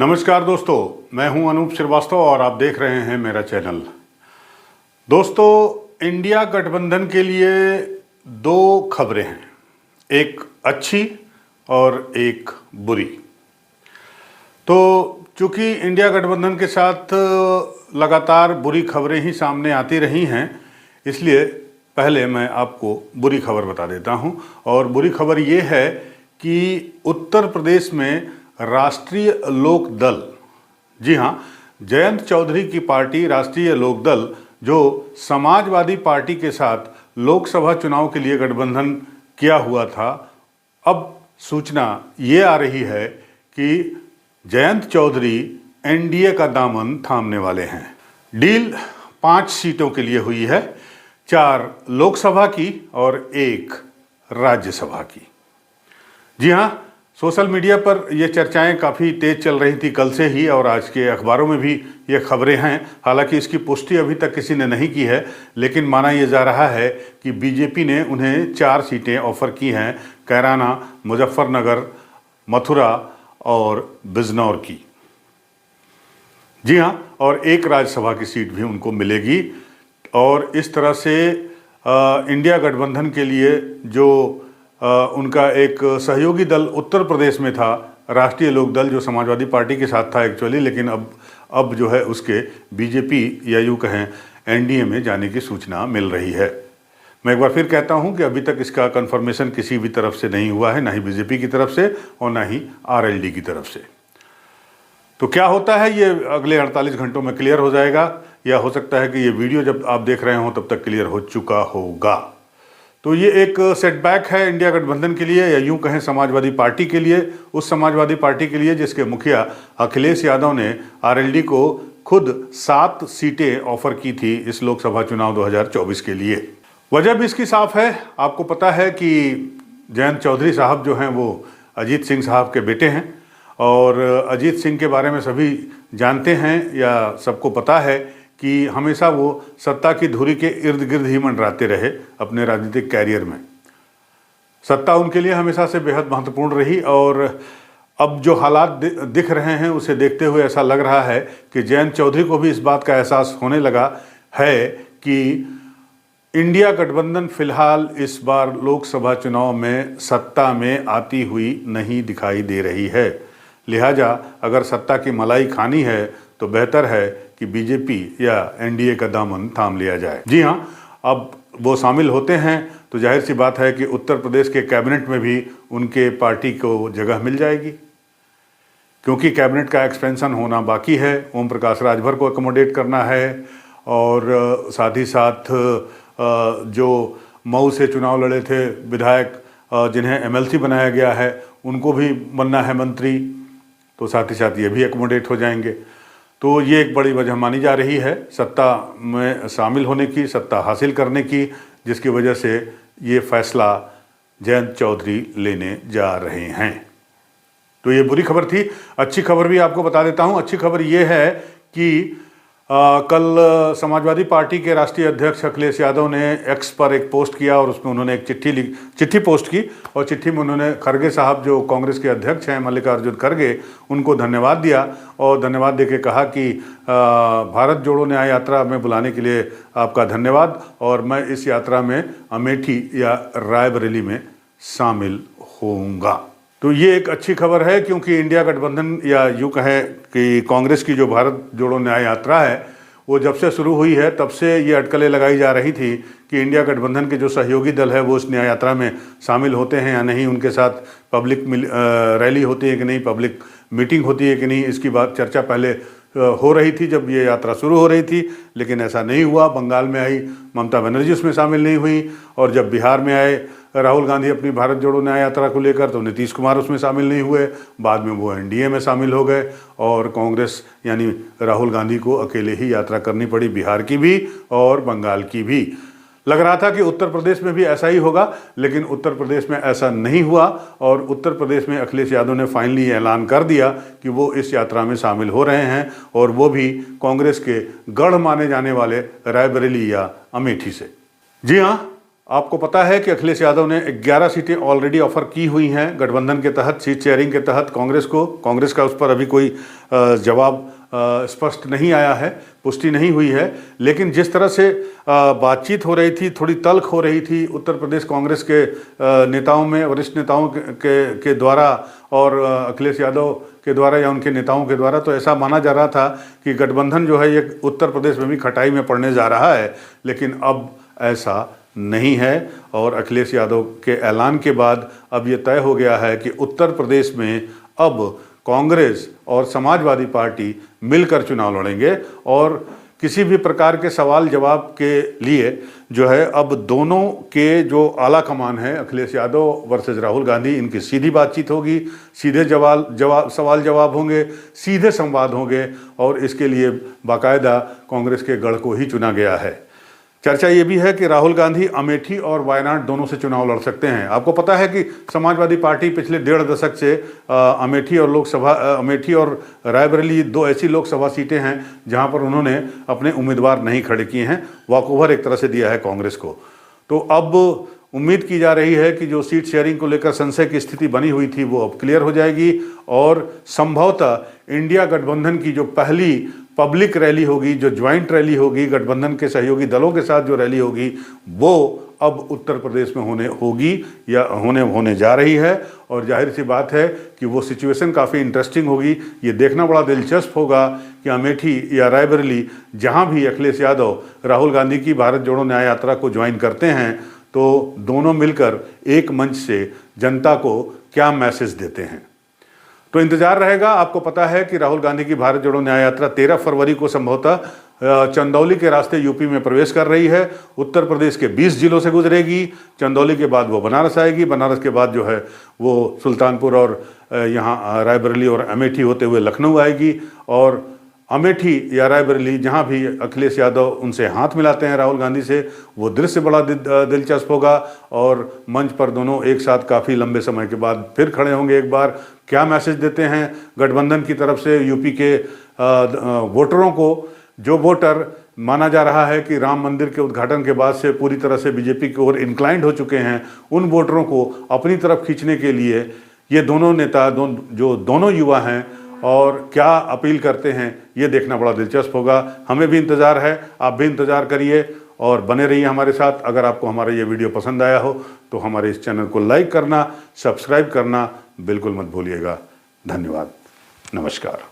नमस्कार दोस्तों, मैं हूं अनूप श्रीवास्तव और आप देख रहे हैं मेरा चैनल। दोस्तों, इंडिया गठबंधन के लिए दो खबरें हैं, एक अच्छी और एक बुरी। तो चूंकि इंडिया गठबंधन के साथ लगातार बुरी खबरें ही सामने आती रही हैं, इसलिए पहले मैं आपको बुरी खबर बता देता हूं। और बुरी खबर ये है कि उत्तर प्रदेश में राष्ट्रीय लोक दल, जी हाँ, जयंत चौधरी की पार्टी राष्ट्रीय लोक दल, जो समाजवादी पार्टी के साथ लोकसभा चुनाव के लिए गठबंधन किया हुआ था, अब सूचना ये आ रही है कि जयंत चौधरी एनडीए का दामन थामने वाले हैं। डील 5 सीटों के लिए हुई है, 4 लोकसभा की और 1 राज्यसभा की। जी हाँ, सोशल मीडिया पर ये चर्चाएं काफ़ी तेज चल रही थी कल से ही, और आज के अखबारों में भी ये खबरें हैं। हालांकि इसकी पुष्टि अभी तक किसी ने नहीं की है, लेकिन माना यह जा रहा है कि बीजेपी ने उन्हें 4 सीटें ऑफर की हैं, कैराना, मुजफ्फरनगर, मथुरा और बिजनौर की। जी हाँ, और 1 राज्यसभा की सीट भी उनको मिलेगी। और इस तरह से इंडिया गठबंधन के लिए जो उनका एक सहयोगी दल उत्तर प्रदेश में था, राष्ट्रीय लोक दल, जो समाजवादी पार्टी के साथ था एक्चुअली, लेकिन अब जो है उसके बीजेपी या यूँ कहें एनडीए में जाने की सूचना मिल रही है। मैं एक बार फिर कहता हूं कि अभी तक इसका कंफर्मेशन किसी भी तरफ से नहीं हुआ है, ना ही बीजेपी की तरफ से और ना ही आरएलडी की तरफ से। तो क्या होता है ये अगले 48 घंटों में क्लियर हो जाएगा, या हो सकता है कि ये वीडियो जब आप देख रहे हो तब तक क्लियर हो चुका होगा। तो ये एक सेटबैक है इंडिया गठबंधन के लिए, या यूं कहें समाजवादी पार्टी के लिए, उस समाजवादी पार्टी के लिए जिसके मुखिया अखिलेश यादव ने आरएलडी को खुद 7 सीटें ऑफर की थी इस लोकसभा चुनाव 2024 के लिए। वजह भी इसकी साफ है। आपको पता है कि जयंत चौधरी साहब जो हैं वो अजीत सिंह साहब के बेटे हैं, और अजीत सिंह के बारे में सभी जानते हैं या सबको पता है कि हमेशा वो सत्ता की धुरी के इर्द गिर्द ही मंडराते रहे अपने राजनीतिक कैरियर में। सत्ता उनके लिए हमेशा से बेहद महत्वपूर्ण रही, और अब जो हालात दिख रहे हैं उसे देखते हुए ऐसा लग रहा है कि जयंत चौधरी को भी इस बात का एहसास होने लगा है कि इंडिया गठबंधन फिलहाल इस बार लोकसभा चुनाव में सत्ता में आती हुई नहीं दिखाई दे रही है। लिहाजा अगर सत्ता की मलाई खानी है तो बेहतर है कि बीजेपी या एनडीए का दामन थाम लिया जाए। जी हाँ, अब वो शामिल होते हैं तो जाहिर सी बात है कि उत्तर प्रदेश के कैबिनेट में भी उनके पार्टी को जगह मिल जाएगी, क्योंकि कैबिनेट का एक्सपेंशन होना बाकी है। ओम प्रकाश राजभर को अकोमोडेट करना है, और साथ ही साथ जो मऊ से चुनाव लड़े थे विधायक, जिन्हें एमएलसी बनाया गया है, उनको भी बनना है मंत्री, तो साथ ही साथ ये भी अकोमोडेट हो जाएंगे। तो ये एक बड़ी वजह मानी जा रही है सत्ता में शामिल होने की, सत्ता हासिल करने की, जिसकी वजह से ये फैसला जयंत चौधरी लेने जा रहे हैं। तो ये बुरी खबर थी। अच्छी खबर भी आपको बता देता हूँ। अच्छी खबर ये है कि कल समाजवादी पार्टी के राष्ट्रीय अध्यक्ष अखिलेश यादव ने एक्स पर एक पोस्ट किया, और उसमें उन्होंने एक चिट्ठी पोस्ट की, और चिट्ठी में उन्होंने खड़गे साहब, जो कांग्रेस के अध्यक्ष हैं मल्लिकार्जुन खड़गे, उनको धन्यवाद दिया, और धन्यवाद देके कहा कि भारत जोड़ो न्याय यात्रा में बुलाने के लिए आपका धन्यवाद, और मैं इस यात्रा में अमेठी या रायबरेली में शामिल होऊंगा। तो ये एक अच्छी खबर है, क्योंकि इंडिया गठबंधन या यूँ कहें कि कांग्रेस की जो भारत जोड़ो न्याय यात्रा है, वो जब से शुरू हुई है तब से ये अटकलें लगाई जा रही थी कि इंडिया गठबंधन के जो सहयोगी दल है वो उस न्याय यात्रा में शामिल होते हैं या नहीं, उनके साथ पब्लिक रैली होती है कि नहीं, पब्लिक मीटिंग होती है कि नहीं। इसकी बात चर्चा पहले हो रही थी जब ये यात्रा शुरू हो रही थी, लेकिन ऐसा नहीं हुआ। बंगाल में आई ममता बनर्जी उसमें शामिल नहीं हुई, और जब बिहार में आए राहुल गांधी अपनी भारत जोड़ो न्याय यात्रा को लेकर, तो नीतीश कुमार उसमें शामिल नहीं हुए। बाद में वो एनडीए में शामिल हो गए, और कांग्रेस यानी राहुल गांधी को अकेले ही यात्रा करनी पड़ी, बिहार की भी और बंगाल की भी। लग रहा था कि उत्तर प्रदेश में भी ऐसा ही होगा, लेकिन उत्तर प्रदेश में ऐसा नहीं हुआ, और उत्तर प्रदेश में अखिलेश यादव ने फाइनली ऐलान कर दिया कि वो इस यात्रा में शामिल हो रहे हैं, और वो भी कांग्रेस के गढ़ माने जाने वाले रायबरेली या अमेठी से। जी हाँ, आपको पता है कि अखिलेश यादव ने 11 सीटें ऑलरेडी ऑफर की हुई हैं गठबंधन के तहत, सीट शेयरिंग के तहत कांग्रेस को। कांग्रेस का उस पर अभी कोई जवाब स्पष्ट नहीं आया है, पुष्टि नहीं हुई है। लेकिन जिस तरह से बातचीत हो रही थी, थोड़ी तल्ख हो रही थी उत्तर प्रदेश कांग्रेस के नेताओं में, वरिष्ठ नेताओं के द्वारा और अखिलेश यादव के द्वारा या उनके नेताओं के द्वारा, तो ऐसा माना जा रहा था कि गठबंधन जो है ये उत्तर प्रदेश में भी खटाई में पड़ने जा रहा है। लेकिन अब ऐसा नहीं है और अखिलेश यादव के ऐलान के बाद अब ये तय हो गया है कि उत्तर प्रदेश में अब कांग्रेस और समाजवादी पार्टी मिलकर चुनाव लड़ेंगे और किसी भी प्रकार के सवाल जवाब के लिए जो है अब दोनों के जो आला कमान है, अखिलेश यादव वर्सेस राहुल गांधी, इनकी सीधी बातचीत होगी, सीधे सवाल जवाब होंगे, सीधे संवाद होंगे और इसके लिए बाकायदा कांग्रेस के गढ़ को ही चुना गया है। चर्चा ये भी है कि राहुल गांधी अमेठी और वायनाड दोनों से चुनाव लड़ सकते हैं। आपको पता है कि समाजवादी पार्टी पिछले 1.5 दशक से अमेठी और रायबरेली 2 ऐसी लोकसभा सीटें हैं जहां पर उन्होंने अपने उम्मीदवार नहीं खड़े किए हैं, वॉकओवर एक तरह से दिया है कांग्रेस को। तो अब उम्मीद की जा रही है कि जो सीट शेयरिंग को लेकर संशय की स्थिति बनी हुई थी वो अब क्लियर हो जाएगी और संभवतः इंडिया गठबंधन की जो पहली पब्लिक रैली होगी, जो ज्वाइंट रैली होगी गठबंधन के सहयोगी दलों के साथ जो रैली होगी, वो अब उत्तर प्रदेश में होगी या होने जा रही है। और जाहिर सी बात है कि वो सिचुएशन काफ़ी इंटरेस्टिंग होगी। ये देखना बड़ा दिलचस्प होगा कि अमेठी या रायबरेली जहाँ भी अखिलेश यादव राहुल गांधी की भारत जोड़ो न्याय यात्रा को ज्वाइन करते हैं तो दोनों मिलकर एक मंच से जनता को क्या मैसेज देते हैं। तो इंतजार रहेगा। आपको पता है कि राहुल गांधी की भारत जोड़ो न्याय यात्रा 13 फरवरी को संभवतः चंदौली के रास्ते यूपी में प्रवेश कर रही है। उत्तर प्रदेश के 20 जिलों से गुजरेगी। चंदौली के बाद वो बनारस आएगी, बनारस के बाद जो है वो सुल्तानपुर और यहाँ रायबरेली और अमेठी होते हुए लखनऊ आएगी। और अमेठी या रायबरेली जहाँ भी अखिलेश यादव उनसे हाथ मिलाते हैं राहुल गांधी से, वो दृश्य बड़ा दिलचस्प होगा और मंच पर दोनों एक साथ काफ़ी लंबे समय के बाद फिर खड़े होंगे। एक बार क्या मैसेज देते हैं गठबंधन की तरफ से यूपी के वोटरों को, जो वोटर माना जा रहा है कि राम मंदिर के उद्घाटन के बाद से पूरी तरह से बीजेपी की ओर इंक्लाइंड हो चुके हैं, उन वोटरों को अपनी तरफ खींचने के लिए ये दोनों नेता जो दोनों युवा हैं और क्या अपील करते हैं, ये देखना बड़ा दिलचस्प होगा। हमें भी इंतज़ार है, आप भी इंतज़ार करिए और बने रहिए हमारे साथ। अगर आपको हमारा ये वीडियो पसंद आया हो तो हमारे इस चैनल को लाइक करना, सब्सक्राइब करना बिल्कुल मत भूलिएगा। धन्यवाद, नमस्कार।